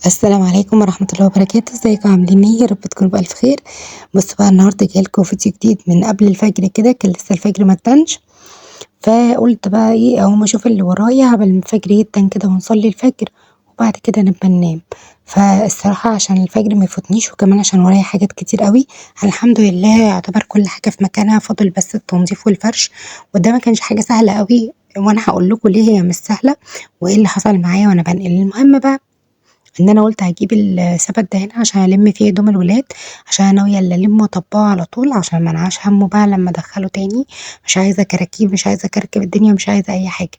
السلام عليكم ورحمة الله وبركاته، ازيكم عاملين ايه؟ يا رب تكونوا بألف خير. بصوا بقى النهارده جايه لكم فيديو جديد من قبل الفجر كده، كان لسه الفجر ما اتدنش، فقلت بقى ايه اقوم اشوف اللي ورايا قبل ما الفجر يدن كده ونصلي الفجر وبعد كده نبقى ننام. فالصراحة عشان الفجر ما يفوتنيش وكمان عشان ورايا حاجات كتير قوي، الحمد لله يعتبر كل حاجة في مكانها، فاضل بس التنظيف والفرش، وده ما كانش حاجة سهلة قوي، وانا هقول لكم ليه هي مش سهلة وايه اللي حصل معايا وانا بنقل. المهم بقى ان انا قلت هجيب السبت ده هنا عشان الم فيه هدوم الولاد، عشان انا ناويه الا الم واطبقه على طول عشان ما انعاش همه بقى لما ادخله تاني. مش عايزه كراكيب، مش عايزه اكركب الدنيا، مش عايزه اي حاجه.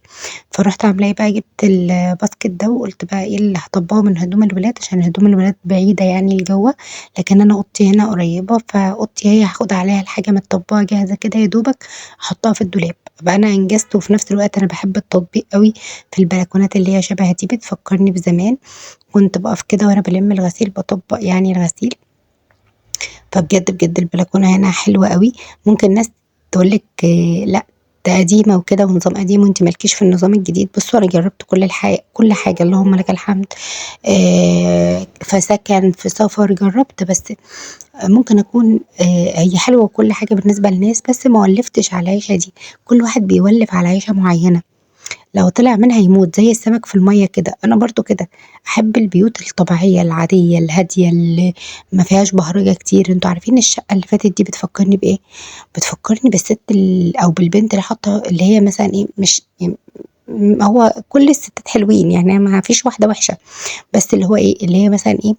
فرحت عامله ايه بقى، جبت الباسكت ده وقلت بقى ايه اللي هطبقه من هدوم الولاد، عشان هدوم الولاد بعيده يعني لجوه، لكن انا اوضتي هنا قريبه، فاوضتي هي هاخد عليها الحاجه متطبقه جاهزه كده يا دوبك احطها في الدولاب. بقى انا انجزت، وفي نفس الوقت انا بحب التطبيق قوي في البلكونات اللي هي شبه دي، بتفكرني بزمان كنت باقف كده وأنا بالِم الغسيل باطبّق يعني الغسيل. فبجد بجد البلكونة هنا حلوة أوي. ممكن ناس تقول لِك لأ ده قديمة وكده ونظام قديم وأنتِ ما لكيش في النظام الجديد. بُصّوا أنا جرّبت كل حاجة اللهم لك الحمد. في سكن، في سفر، جرّبت، بس ممكن أكون هي حلوة وكل حاجة بالنسبة لناس، بس ما ولّفتش على العيشة دي، كل واحد بيولِّف على عيشة معيّنة. لو طلع منها يموت زي السمك في المَيّة كده، أنا برضه كده، أحب البيوت الطبيعية العادية الهادية اللي ما فيهاش بهرجة كتير. أنتم عارفين الشقة اللي فاتت دي بتفكّرني بإيه؟ بتفكّرني بالست أو بالبنت اللي حاطة اللي هي مثلًا إيه، مش هو كل الستات حلوين، يعني ما فيش واحدة وحشة، بس اللي هو إيه، اللي هي مثلًا إيه،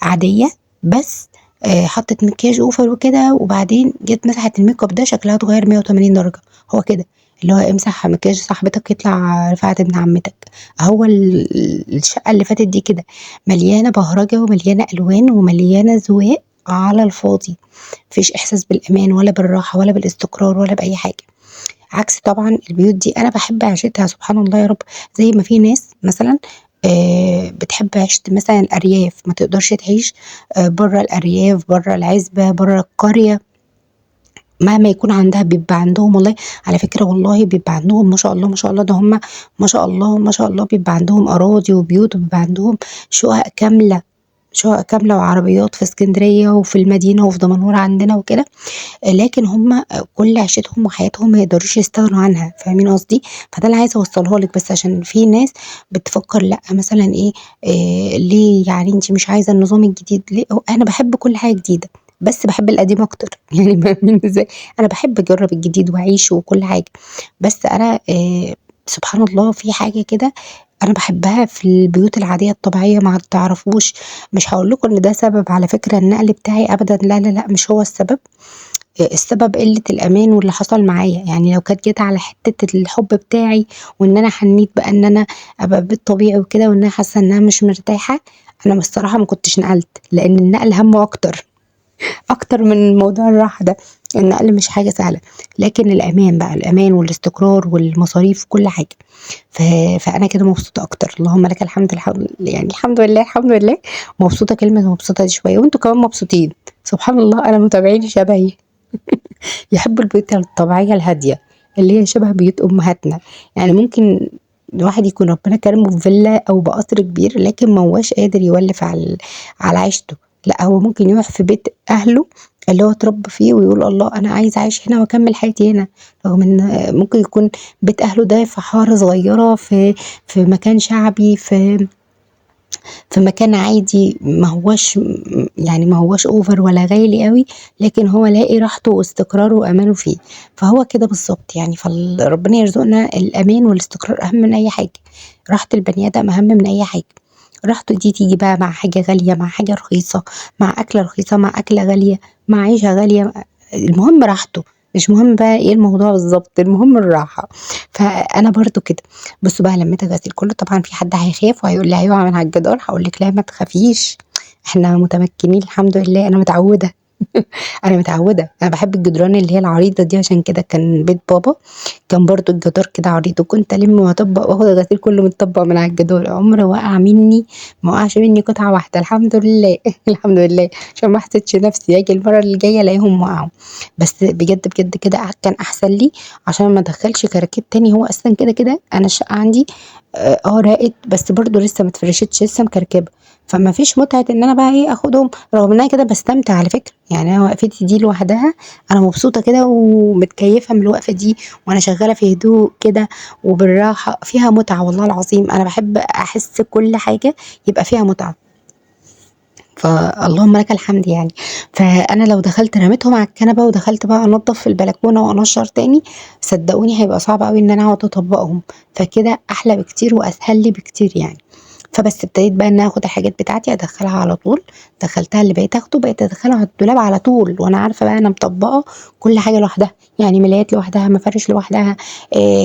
عادية بس حطِّت مكياج over وكده، وبعدين جيت مسحت الmakeup ده شكلها اتغيّر 180 درجة، هو كده، اللي هو امسح مكياج صاحبتك يطلع رفعت ابن عمتك. هو الشقة اللي فاتت دي كده، مليانة بهرجة ومليانة ألوان ومليانة زواق على الفاضي، ما فيش إحساس بالأمان ولا بالراحة ولا بالاستقرار ولا بأي حاجة. عكس طبعًا البيوت دي أنا باحب عيشتها سبحان الله يا رب، زي ما في ناس مثلًا بتحب عيشة مثلًا الأرياف، ما تقدرش تعيش برّه الأرياف، برّه العزبة، برّه القرية، مهما يكون عندها بيبقى عندهم والله. على فكرة والله بيبقى عندهم ما شاء الله، ما شاء الله، ده هُم ما شاء الله، ما شاء الله بيبقى عندهم أراضي وبيوت وبيبقى عندهم شقق كاملة، شقق كاملة وعربيات في إسكندرية وفي المدينة وفي دمنهور عندنا وكده. لكن هُم كل عيشتهم وحياتهم ما يقدروش يستغنوا عنها، فاهمين قصدي؟ فده اللي عايزة أوصّله لِك، بس عشان في ناس بتفكّر لأ مثلًا إيه، ليه يعني أنتِ مش عايزة النظام الجديد ليه؟ أنا باحب كل حاجة جديدة، بس باحب القديم أكتر يعني فاهمين إزاي؟ أنا باحب أجرّب الجديد وأعيشه وكل حاجة، بس أنا سبحان الله في حاجة كده أنا باحبها في البيوت العادية الطبيعية ما تعرفوش. مش هاقول لكم إن ده سبب على فكرة النقل بتاعي أبدًا، لا، لا، لأ، مش هو السبب. السبب قلة الأمان واللي حصل معايا، يعني لو كانت جات على حتّة الحُب بتاعي وإن أنا حنّيت بقى إن أنا أبقى في بيت طبيعي وكده وإن أنا حاسة إن أنا مش مرتاحة، أنا الصراحة ما كنتش نقلت، لإن النقل هَمّه أكتر، أكتر من موضوع الراحة ده. النقل مش حاجة سهلة، لكن الأمان بقى، الأمان والاستقرار والمصاريف وكل حاجة. فأنا كده مبسوطة أكتر، اللهم لك الحمد يعني الحمد لله، الحمد لله، مبسوطة. كلمة مبسوطة دي شوية وأنتم كمان مبسوطين، سبحان الله أنا متابعيني شبهي. يحبوا البيوت الطبيعية الهادية اللي هي شبه بيوت أمهاتنا. يعني ممكن الواحد يكون ربنا كرمه بفيلا أو بقصر كبير لكن ما هواش قادر يولف على عيشته، لأ هو ممكن يروح في بيت أهله اللي هو اتربى فيه ويقول الله أنا عايز أعيش هنا وأكمل حياتي هنا، رغم إن ممكن يكون بيت أهله ده في حارة صغيرة في مكان شعبي في مكان عادي ما هواش over ولا غالي أوي، لكن هو لاقي راحته واستقراره وأمانه فيه. فهو كده بالضبط يعني، ربنا يرزقنا الأمان والاستقرار أهم من أي حاجة، راحة البني آدم أهم من أي حاجة. راحته دي تيجي بقى مع حاجة غالية، مع حاجة رخيصة، مع أكلة رخيصة، مع أكلة غالية، مع عيشة غالية، المهم راحته، مش مهم بقى إيه الموضوع بالضبط، المهم الراحة. فأنا برضه كده. بُصّوا بقى لمّيت الغسيل كلّه، طبعًا في حد هيخاف وهيقول لي هيُقع من على الجدار، هاقول لِك لا ما تخافيش، إحنا متمكنين الحمد لله، أنا متعودة، أنا متعودة، أنا باحب الجدران اللي هي العريضة دي عشان كده كان بيت بابا كان برضو الجدار كده عريض، وكنت ألم وأطبق وآخد الغسيل كله متطبق من على الجدار، عمر وقع مني ما وقعش مني قطعة واحدة الحمد لله. الحمد لله، عشان ما احسدش نفسي اجي المرة اللي جاية الاقيهم وقعوا. بس بجد بجد كده كان احسن لي، عشان ما ادخلش كراكيب تاني. هو اصلا كده كده انا الشقة عندي راقت، بس برضو لسه ما اتفرشتش، لسه مكركبة. فما فيش متعة ان انا بقى ايه اخدهم، رغم ان انا كده بستمتع على فكرة. يعني انا وقفتي دي لوحدها انا مبسوطة كده ومتكيفة من الوقفة دي، وانا شغالة في هدوء كده وبالراحة، فيها متعة والله العظيم. انا بحب احس كل حاجة يبقى فيها متعة، فاللهم لك الحمد يعني. فانا لو دخلت رميتهم على الكنبه ودخلت بقى انضف في البلكونه وانشر تاني، صدقوني هيبقى صعب قوي ان انا اقعد اطبقهم. فكده احلى بكتير واسهل لي بكتير يعني. فبس ابتديت بقى ان انا اخد الحاجات بتاعتي ادخلها على طول، دخلتها اللي بقيت اخده بقيت ادخله على الدولاب على طول، وانا عارفه بقى انا مطبقه كل حاجه لوحدها. يعني ملايات لوحدها، مفارش لوحدها،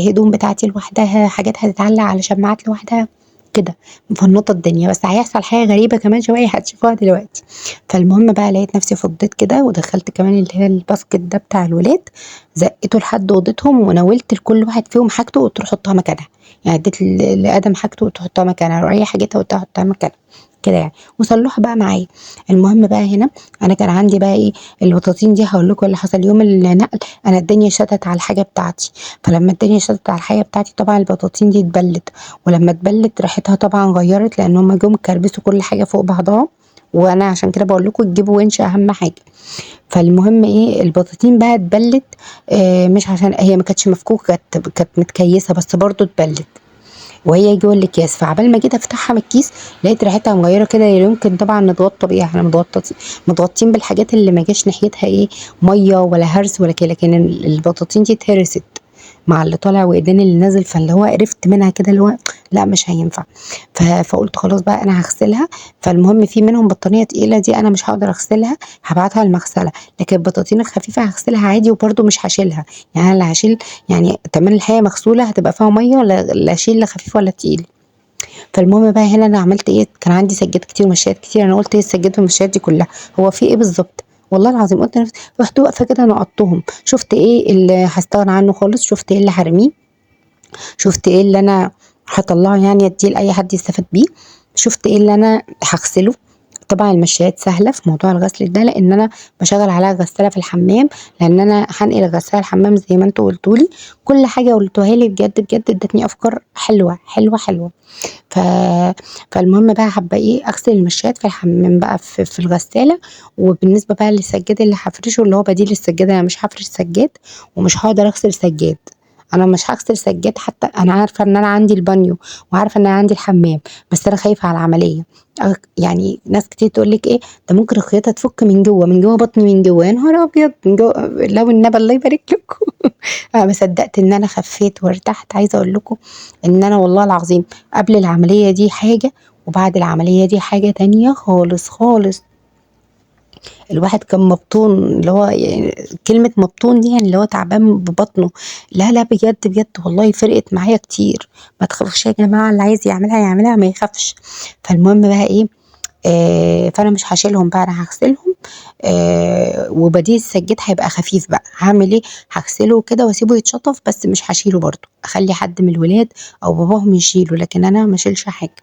هدوم بتاعتي لوحدها، حاجات هتتعلق على شماعات لوحدها كده، مفنطه الدنيا. بس هيحصل حاجه غريبه كمان شويه هتشوفوها دلوقتي. فالمهم بقى لقيت نفسي فضيت كده، ودخلت كمان اللي هي الباسكت ده بتاع الولاد، زقته لحد اوضتهم، وناولت لكل واحد فيهم حاجته وتروح حطها مكانها. يعني اديت لادم حاجته وتحطها مكانها، وريا حاجتها وقلت لها حطها مكانها كده يعني، وصلوها بقى معايا. المهم بقى هنا انا كان عندي بقى ايه، البطاطين دي هقول لكم اللي حصل يوم النقل. انا الدنيا شتت على الحاجه بتاعتي، فلما الدنيا شتت على الحاجه بتاعتي طبعا البطاطين دي اتبلت، ولما اتبلت ريحتها طبعا غيرت، لان هم جم كربسوا كل حاجه فوق بعضها. وانا عشان كده بقول لكم تجيبوا ونش اهم حاجه. فالمهم ايه، البطاطين بقى اتبلت، مش عشان هي ما كانتش مفكوكه، كانت متكيسه بس برضو اتبلت وهي جوه الاكياس. فعبال ما جيت افتحها من الكيس لقيت ريحتها مغيره كده. يمكن طبعا نتغطى بيها، احنا متغطين بالحاجات اللي ما جاش ناحيتها ايه ميه ولا هرس ولا كده، لكن البطاطين دي اتهرست مع اللي طالع وايدين اللي نازل. فاللي هو قرفت منها كده، اللي هو لا مش هينفع. فقلت خلاص بقى انا هغسلها. فالمهم في منهم بطانيه تقيله دي انا مش هقدر اغسلها، هبعتها المغسله. لكن البطاطين الخفيفه هغسلها عادي، وبرده مش هشيلها. يعني انا اللي هشيل يعني كمان الحاجه مغسوله هتبقى فيها ميه، ولا لا اشيل لا خفيف ولا تقيل. فالمهم بقى هنا انا عملت ايه، كان عندي سجاد كتير ومشايات كتير. انا قلت ايه السجاد والمشايات دي كلها، هو في ايه بالظبط؟ والله العظيم قلت لنفسي، رحت واقفه كده نقطتهم، شفت ايه اللي هستغنى عنه خالص، شفت ايه اللي هرميه، شفت ايه اللي انا هطلعه يعني اديه لاي حد يستفاد بيه، شفت ايه اللي انا هغسله. طبعا المشايات سهله في موضوع الغسل ده، لان انا بشغل عليها غساله في الحمام، لان انا هنقل غساله الحمام زي ما انتوا قلتوا لي. كل حاجه قلتوها لي بجد بجد ادتني افكار حلوه حلوه حلوه. ف... فالمهم بقى حابه ايه اغسل المشايات في الحمام بقى في الغساله. وبالنسبه بقى للسجاد اللي هفرشه اللي هو بديل السجاد، انا مش هفرش سجاد ومش هقدر اغسل سجاد. انا مش هغسل سجاد، حتى انا عارفه ان انا عندي البانيو وعارفه ان انا عندي الحمام، بس انا خايفه على العمليه. يعني ناس كتير تقول لك ايه ده ممكن الخياطه تفك من جوه، من جوه بطني من جوه. يا نهار ابيض، من جوه لو النبي الله يبارك لكم. انا ما صدقت ان انا خفيت وارتحت. عايزه اقول لكم ان انا والله العظيم قبل العمليه دي حاجه، وبعد العمليه دي حاجه تانية خالص خالص. الواحد كان مبطون، اللي هو يعني كلمة مبطون دي يعني اللي هو تعبان ببطنه. لا لا بجد بجد والله فرقت معايا كتير. ما تخافوش يا جماعة، اللي عايز يعملها يعملها ما يخافش. فالمهم بقى ايه، فانا مش هشيلهم بقى، انا هغسلهم. وبديل السجاد هيبقى خفيف بقى. هعمل ايه، هغسله كده واسيبه يتشطف، بس مش هشيله برضه، اخلي حد من الولاد او باباهم يشيله، لكن انا ما اشيلش حاجه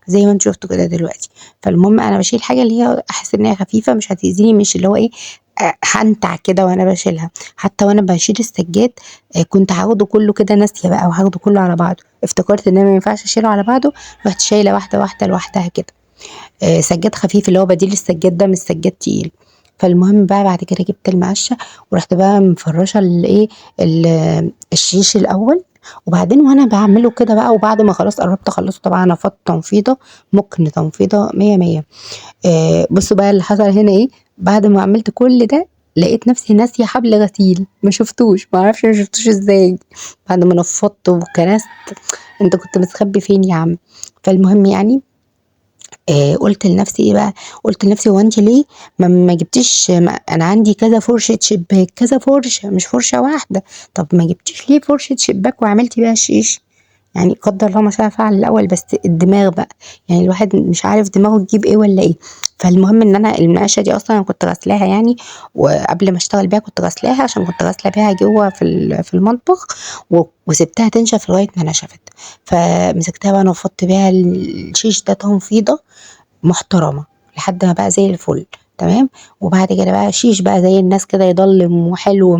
زي ما انتوا شفتوا كده دلوقتي. فالمهم انا بشيل حاجه اللي هي احس ان هي خفيفه مش هتاذيني، مش اللي هو ايه هنتع كده وانا بشيلها. حتى وانا بشيل السجاد كنت هاخده كله كده ناسيه بقى، وهاخده كله على بعضه، افتكرت ان انا ما ينفعش اشيله على بعضه، رحت شايله واحده واحده لوحدها كده. سجاد خفيف اللي هو بديل السجاد ده، مش سجاد تقيل. فالمهم بقى بعد كده جبت المقشه، ورحت بقى مفرشه الايه الشيش الاول. وبعدين وانا بعمله كده بقى، وبعد ما خلاص قربت اخلصه طبعا نفضت تنفيضه، ممكن تنفيضه مية مية. بصوا بقى اللي حصل هنا ايه، بعد ما عملت كل ده لقيت نفسي ناسيه حبل غسيل، ما شفتوش، ما اعرفش ما شفتوش ازاي. بعد ما نفضت وكنست، انت كنت مستخبي فين يا عم؟ فالمهم يعني قلت لنفسي ايه بقى، قلت لنفسي هو انت ليه ما جبتيش، انا عندي كذا فرشه شباك، كذا فرشه مش فرشه واحده. طب ما جبتيش ليه فرشه شباك وعملتي بيها الشيش؟ يعني قدر الله ما شاء فعل الأول، بس الدماغ بقى، يعني الواحد مش عارف دماغه تجيب إيه والّا إيه. فالمهم إن أنا المقاشة دي أصلًا أنا كنت غاسلاها يعني، وقبل ما أشتغل بيها كنت غاسلاها عشان كنت غاسلة بيها جوّه في المطبخ، وسِبتها تنشف لغاية ما نشفت، فمسكتها بقى نفضت بيها الشيش ده تنفيضة محترمة لحد ما بقى زي الفل، تمام. وبعد كده بقى شيش بقى زي الناس كده يضلم وحلو،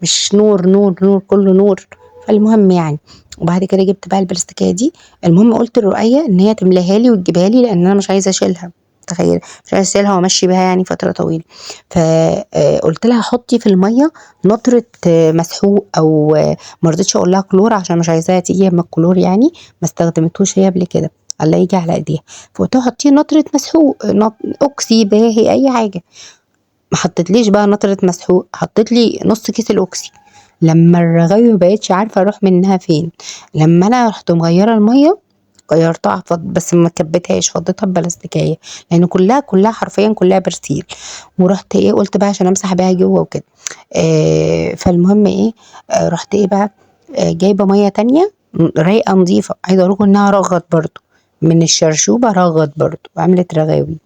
مش نور نور نور كله نور. فالمهم يعني، وبعد كده جبت بقى البلاستيكية دي. المهم قلت لرؤية ان هي تملاها لي وتجيبها لي، لان انا مش عايزة اشيلها، تخيل، مش عايزة اشيلها وامشي بيها يعني فترة طويلة. فقلت لها حطي في المية نقطرة مسحوق، او مرضتش اقول لها كلور عشان مش عايزاها تيجي من الكلور يعني، ما استخدمتوش هي قبل كده، الله يجي على ايديها. فقلت لها حطيه نطرة مسحوق، اوكسي باهي اي حاجة. ما حطيتليش بقى نطرة مسحوق، حطيت لي نص كيس الاوكسي. لما الرغاوي ما بقتش عارفة اروح منها فين، لما انا رحت مغيرة المية، غيرتها بس ما كبتهاش، فضيتها ببلاستيكية، لان كلها حرفيا كلها برسيل. ورحت ايه، قلت بقى عشان امسح بيها جوه وكده. فالمهم ايه، رحت ايه بقى، جايبة مية تانية رايقة نظيفة، عايزة اقولكم انها رغت برضو من الشرشوبة، رغت برضو وعملت رغاوي.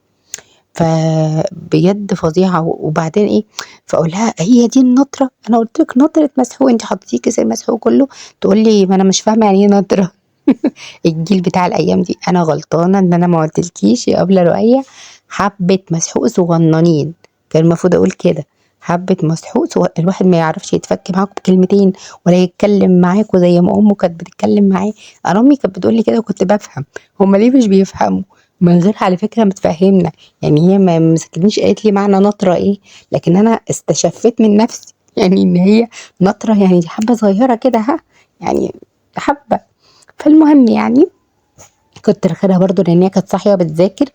فبجد فظيعة. وبعدين ايه، فاقول لها هي دي النطرة، انا قلت لك نطرة مسحوق، انت حطيتي كيس المسحوق كله. تقول لي ما انا مش فاهمة يعني ايه نطرة. الجيل بتاع الايام دي، انا غلطانة ان انا ما قلتلكيش يا ابلة رؤية حبة مسحوق صغننين، كان المفروض اقول كده، حبة مسحوق الواحد ما يعرفش يتفك معاكوا بكلمتين، ولا يتكلم معاكوا زي ما امه كانت بتتكلم معاه. انا امي كانت بتقول لي كده وكنت بفهم، هما ليه مش بيفهموا؟ من غير على فكرة ما تفهمنا، يعني هي ما مسكتنيش قالت لي معنى نطرة ايه، لكن انا استشفيت من نفسي يعني ان هي نطرة يعني دي حبة صغيرة كده، ها، يعني حبة. فالمهم يعني كنت راخدها برضو لان هي كانت صاحيه بتذاكر،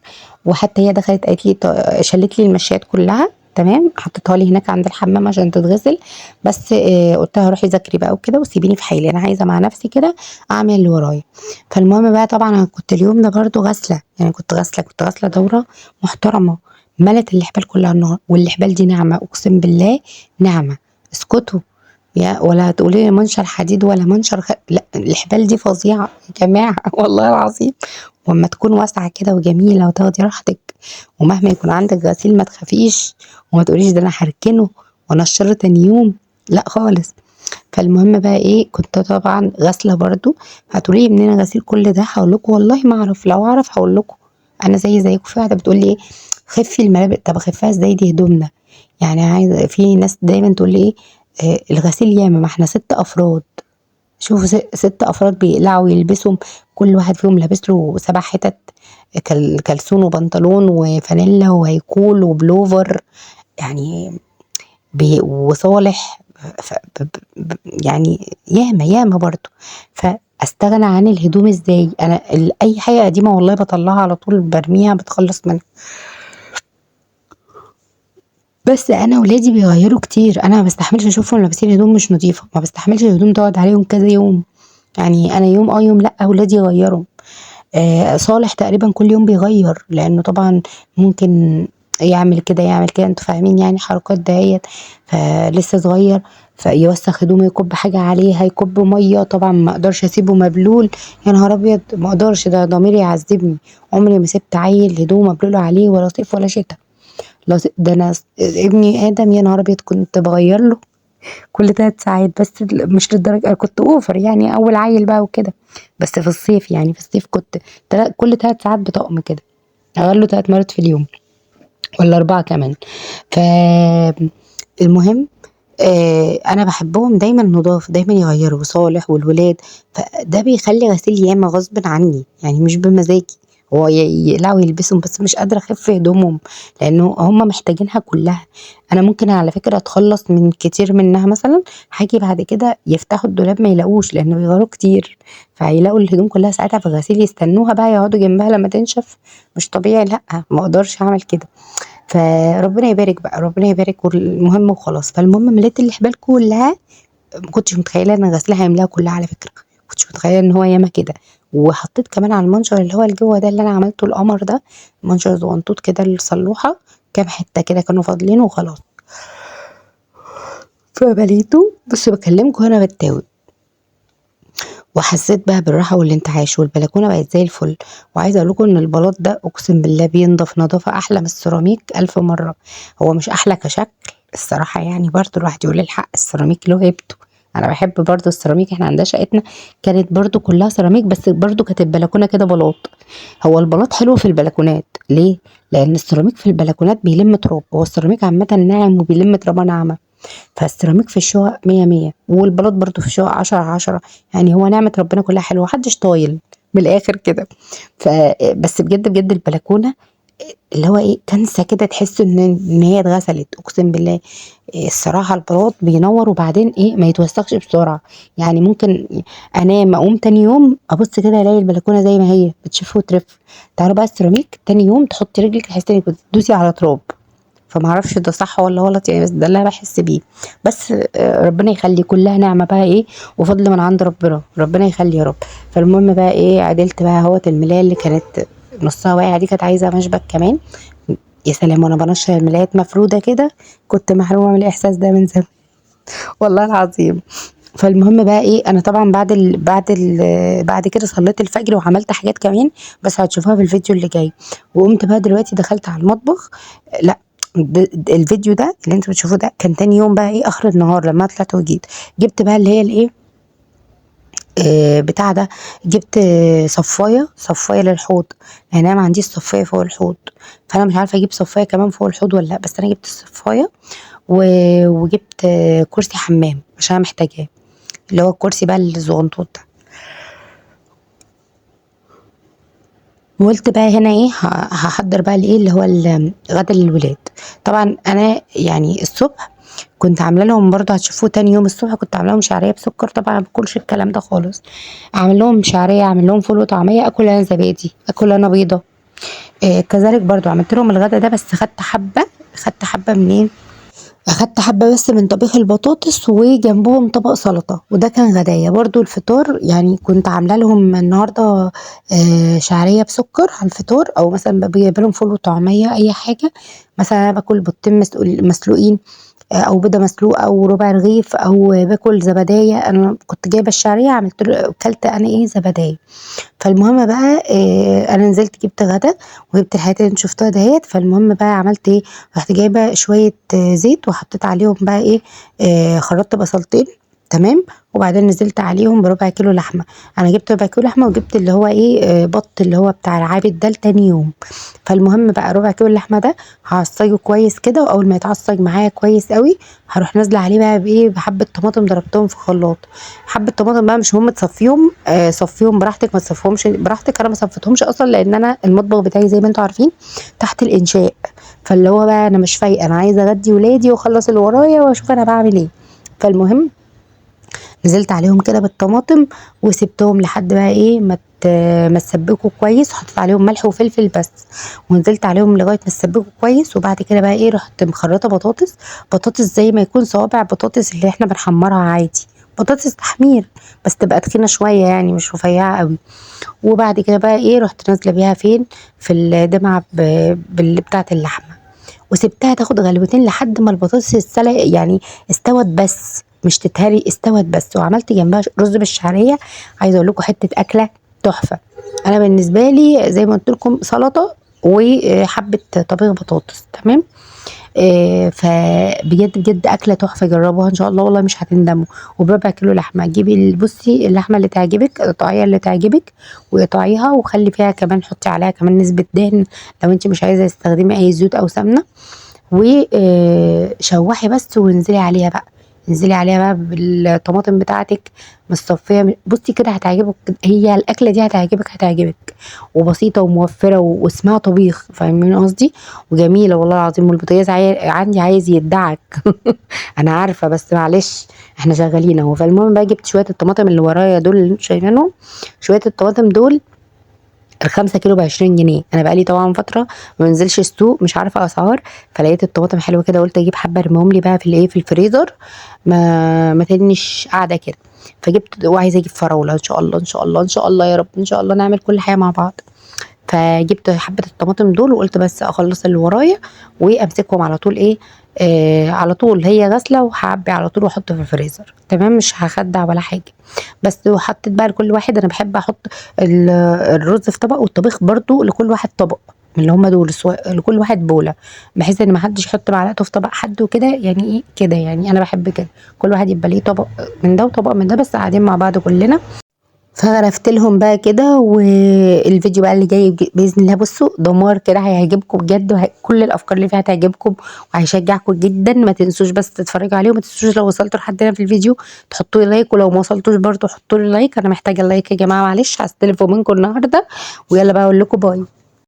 وحتى هي دخلت قالت لي شلت لي المشات كلها تمام، حطيتها لي هناك عند الحمام عشان تتغسل. بس قلت لها روحي ذاكري بقى وكده وسيبيني في حالي، انا عايزه مع نفسي كده اعمل اللي ورايا. فالمهم بقى طبعا انا كنت اليوم ده برضو غاسله، يعني كنت غاسله دوره محترمه، ملت الحبال كلها النهار، والحبال دي ناعمه اقسم بالله، ناعمه. اسكتوا، يا ولا هتقولي لي منشر حديد ولا منشر لا، الحبال دي فظيعه يا جماعه والله العظيم. واما تكون واسعه كده وجميله وتاخدي راحتك، ومهما يكون عندك غسيل ما تخافيش، وما تقوليش ده انا هركنه وانشره تاني يوم، لا خالص. فالمهم بقى ايه، كنت طبعا غاسله برضو. هتقولي لي منين غسيل كل ده، هقول لكم والله ما اعرف، لو اعرف هقول لكم. انا زيكم. في واحده بتقول لي ايه، خفي الملابس، طب اخفها ازاي، دي هدومنا. يعني عايزه، في ناس دايما تقول لي ايه، الغسيل ياما، ما احنا 6 افراد، شوفوا 6 افراد بيقلعوا يلبسوا، كل واحد فيهم لابس له 7 حتت، كلسون وبنطلون وفانيلا وهيكول وبلوفر، يعني وصالح، يعني ياما ياما برضو. فاستغنى عن الهدوم ازاي، انا اي حاجه قديمه والله بطلعها على طول برميها، بتخلص منها. بس انا ولادي بيغيروا كتير، انا ما بستحملش اشوفهم لابسين هدوم مش نظيفه، ما بستحملش الهدوم تقعد عليهم كذا يوم، يعني انا يوم يوم لا، ولادي يغيروا. صالح تقريبا كل يوم بيغير، لانه طبعا ممكن يعمل كده يعمل كده، انتوا فاهمين يعني حركات دهيت، فلسه صغير، فيوسخ هدومه يكب حاجه عليها، يكب ميه، طبعا ما اقدرش اسيبه مبلول، يا نهار ابيض ما اقدرش، ده ضميري يعذبني. عمري ما سبت عيل هدومه مبلوله عليه ولا صيف ولا شتاء. ده انا ابني ادم يا نهار ابيض كنت بغير له كل 3 ساعات، بس مش للدرجه، أنا كنت اوفر يعني اول عيل بقى وكده، بس في الصيف يعني في الصيف كنت كل 3 ساعات بطقم كده، اغير له 3 مرات في اليوم ولا 4 كمان. ف المهم انا بحبهم دايما نضاف، دايما يغيروا صالح والولاد، فده بيخلي غسيل ياما غصب عني يعني مش بمزاجي، هو يقلعوا يلبسهم، بس مش قادره اخف هدومهم لانه هم محتاجينها كلها. انا ممكن على فكره اتخلص من كتير منها، مثلا هاجي بعد كده يفتحوا الدولاب ما يلاقوش لانه بيغيروا كتير، فهيلاقوا الهدوم كلها ساعتها في الغسيل، يستنوها بقى يقعدوا جنبها لما تنشف، مش طبيعي، لا ما اقدرش اعمل كده. فربنا يبارك بقى، ربنا يبارك، والمهم وخلاص. فالمهم مليت الحبال كلها، ما كنتش متخيله ان غسلها هيملاها كلها على فكره، ما كنتش متخيله ان هو ياما كده. وحطيت كمان على المنشر اللي هو اللي جوه ده اللي انا عملته القمر ده، منشر صغنطوط كده الصلوحه، كام حته كده كانوا فاضلين وخلاص. فبليته، بص بكلمكم هنا بتاوب، وحسيت بقى بالراحة والانتعاش، والبلكونة بقت زي الفل. وعايزة اقول لكم ان البلاط ده اقسم بالله بينضف نظافة احلى من السيراميك الف مرة. هو مش احلى كشكل الصراحة، يعني برضو الواحد يقول الحق السيراميك له هيبته. انا بحب برضو السيراميك، احنا عندنا شقتنا كانت برضو كلها سيراميك، بس برضو كانت البلكونة كده بلاط. هو البلاط حلو في البلكونات ليه؟ لان السيراميك في البلكونات بيلم تراب، هو السيراميك عامة ناعم وبيلم تراب ناعمة. فالسيراميك في الشقق مية مية، والبلاط برضو في الشقق عشرة على عشرة. يعني هو نعمة ربنا كلها حلوة، محدش طايل من الآخر كده. بس بجد بجد البلكونة اللي هو ايه، كنسة كده، تحس ان هي اتغسلت اقسم بالله. إيه الصراحة البلاط بينور، وبعدين ايه ما يتوسخش بسرعة. يعني ممكن انام اقوم تاني يوم ابص كده الاقي البلكونة زي ما هي بتشف وترف. تعالوا بقى السيراميك تاني يوم تحطي رجلك تحسي انك بتدوسي على تراب. فما اعرفش ده صح ولا غلط يعني، بس ده اللي انا بحس بيه. بس ربنا يخلي، كلها نعمه بقى ايه، وفضل من عند ربنا، ربنا يخلي يا رب. فالمهم بقى ايه، عدلت بقى اهوت الملايه اللي كانت نصها واقع دي، كانت عايزه مشبك كمان. يا سلام وانا بنشر الملايات مفروده كده، كنت محرومه من الاحساس ده من زمان والله العظيم. فالمهم بقى ايه، انا طبعا بعد كده صليت الفجر وعملت حاجات كمان، بس هتشوفوها في الفيديو اللي جاي. وقمت بقى دلوقتي دخلت على المطبخ. لا، الفيديو ده اللي انتوا بتشوفوه ده كان تاني يوم بقى ايه، اخر النهار لما طلعت وجيت. جبت بقى اللي هي الايه، بتاع ده. جبت صفايه للحوض. يعني انا ما عنديش صفايه فوق الحوض، فانا مش عارفه اجيب صفايه كمان فوق الحوض ولا لا، بس انا جبت الصفايه. وجبت كرسي حمام عشان انا محتاجاه، اللي هو الكرسي بقى الزغنطوط ده. وقلت بقى هنا ايه، هحضر بقى الايه اللي هو الغدا للولاد. طبعا انا يعني الصبح كنت عامله لهم برضه، هتشوفوه تاني يوم الصبح، كنت عامله لهم شعريه بسكر. طبعا ما باكلش الكلام ده خالص. اعمل لهم شعريه، اعمل لهم فول وطعميه، اكل انا زبادي، اكل انا بيضه. كذلك برضه عملت لهم الغدا ده، بس خدت حبه منين، اخدت حبة بس من طبيخ البطاطس، وجنبهم طبق سلطة، وده كان غدايا. برضو الفطار يعني كنت عاملة لهم النهاردة شعرية بسكر على الفطار، او مثلا بجيب لهم فول وطعمية اي حاجة. مثلا انا باكل بيضتين مسلوقين، او بيضه مسلوقه، او ربع رغيف، او باكل زبدايه. انا كنت جايبه الشعريه، اكلت انا ايه زبدايه. فالمهم بقى انا نزلت جبت غدا، وجبت الحاجات اللي انت شفتها دهيت. فالمهم بقى عملت ايه، رحت جايبه شويه زيت، وحطيت عليهم بقى ايه، خرطت بصلتين. تمام. وبعدين نزلت عليهم بربع كيلو لحمه. انا جبت ربع كيلو لحمه، وجبت اللي هو ايه بط اللي هو بتاع العابد ده لتاني يوم. فالمهم بقى ربع كيلو اللحمه ده هعصجه كويس كده، واول ما يتعصج معايا كويس قوي، هروح نازله عليه بقى بايه، بحبه طماطم ضربتهم في خلاط. حبه طماطم بقى مش مهم تصفيهم، صفيهم براحتك، ما تصفيهمش براحتك. انا ما صفيتهمش اصلا، لان انا المطبخ بتاعي زي ما انتم عارفين تحت الانشاء. فاللي هو بقى انا مش فايقه، انا عايزه اغدي ولادي واخلص اللي ورايا واشوف انا بعمل ايه. فالمهم نزلت عليهم كده بالطماطم، وسبتهم لحد بقى ايه ما تسبكوا كويس، وحطيت عليهم ملح وفلفل بس. ونزلت عليهم لغايه ما تسبكوا كويس، وبعد كده بقى ايه رحت مخرطه بطاطس زي ما يكون صوابع بطاطس اللي احنا بنحمرها عادي، بطاطس تحمير، بس تبقى تخينه شويه يعني مش رفيعه قوي. وبعد كده بقى ايه رحت نازله بيها فين، في الدمعه بتاعه اللحمه. وسبتها تاخد غلوتين لحد ما البطاطس السلق يعني استوت، بس مش تتهري، استوت بس. وعملت جنبها رز بالشعريه. عايزه اقول لكم حته اكله تحفه. انا بالنسبه لي زي ما قلت لكم سلطه وحبه طبيخ بطاطس. تمام. فبجد بجد اكله تحفه، جربوها ان شاء الله والله مش هتندموا. وبربع كيلو لحمه، جيبي بصي اللحمه اللي تعجبك، قطعيها اللي تعجبك وقطعيها، وخلي فيها كمان، حطي عليها كمان نسبه دهن لو انت مش عايزه تستخدمي اي زيوت او سمنه. وشوحي بس، وانزلي عليها بقى، انزلي عليها بقى بالطماطم بتاعتك مصفيه. بصي كده هتعجبك، هي الاكله دي هتعجبك. وبسيطه وموفره، واسمها طبيخ، فاهمين قصدي. وجميله والله العظيم. والبوتاجاز عندي عايز يدعك انا عارفه، بس معلش احنا شغالين اهو. فالمهم بقى جبت شويه الطماطم اللي ورايا دول اللي انتوا شايفينهم. شويه الطماطم دول الخمسة كيلو ب20 جنيه. انا بقالي طبعا فتره ما بنزلش السوق، مش عارفه اسعار. فلقيت الطماطم حلوه كده، قلت اجيب حبه ارميهم لي بقى في الايه، في الفريزر، ما تنش قاعده كده. فجبت، وعايزه اجيب فراوله ان شاء الله ان شاء الله ان شاء الله يا رب، ان شاء الله نعمل كل حاجه مع بعض. فجبت حبه الطماطم دول وقلت بس اخلص اللي ورايا وامسكهم على طول ايه، على طول هي غسله وهعبي على طول واحط في الفريزر تمام، مش هخدع ولا حاجه. بس وحطيت بقى لكل واحد، انا بحب احط الرز في طبق والطبيخ برضو لكل واحد طبق من اللي هم دول لكل واحد بوله، بحيث ان ما حدش يحط معلقته في طبق حد وكده، يعني ايه كده، يعني انا بحب كده كل واحد يبقى ليه طبق من ده وطبق من ده، بس قاعدين مع بعض كلنا. فغرفت لهم بقى كده، والفيديو بقى اللي جاي باذن الله بصوا دمار كده هيعجبكم بجد، كل الافكار اللي فيها هتعجبكم وهيشجعكم جدا. ما تنسوش بس تتفرجوا عليه، وما تنسوش لو وصلتوا لحد هنا في الفيديو تحطوا لي لايك، ولو ما وصلتوش برضه حطوا لي لايك، انا محتاجه اللايك يا جماعه، معلش هستلفوا منكم النهارده. ويلا بقى اقول لكم باي.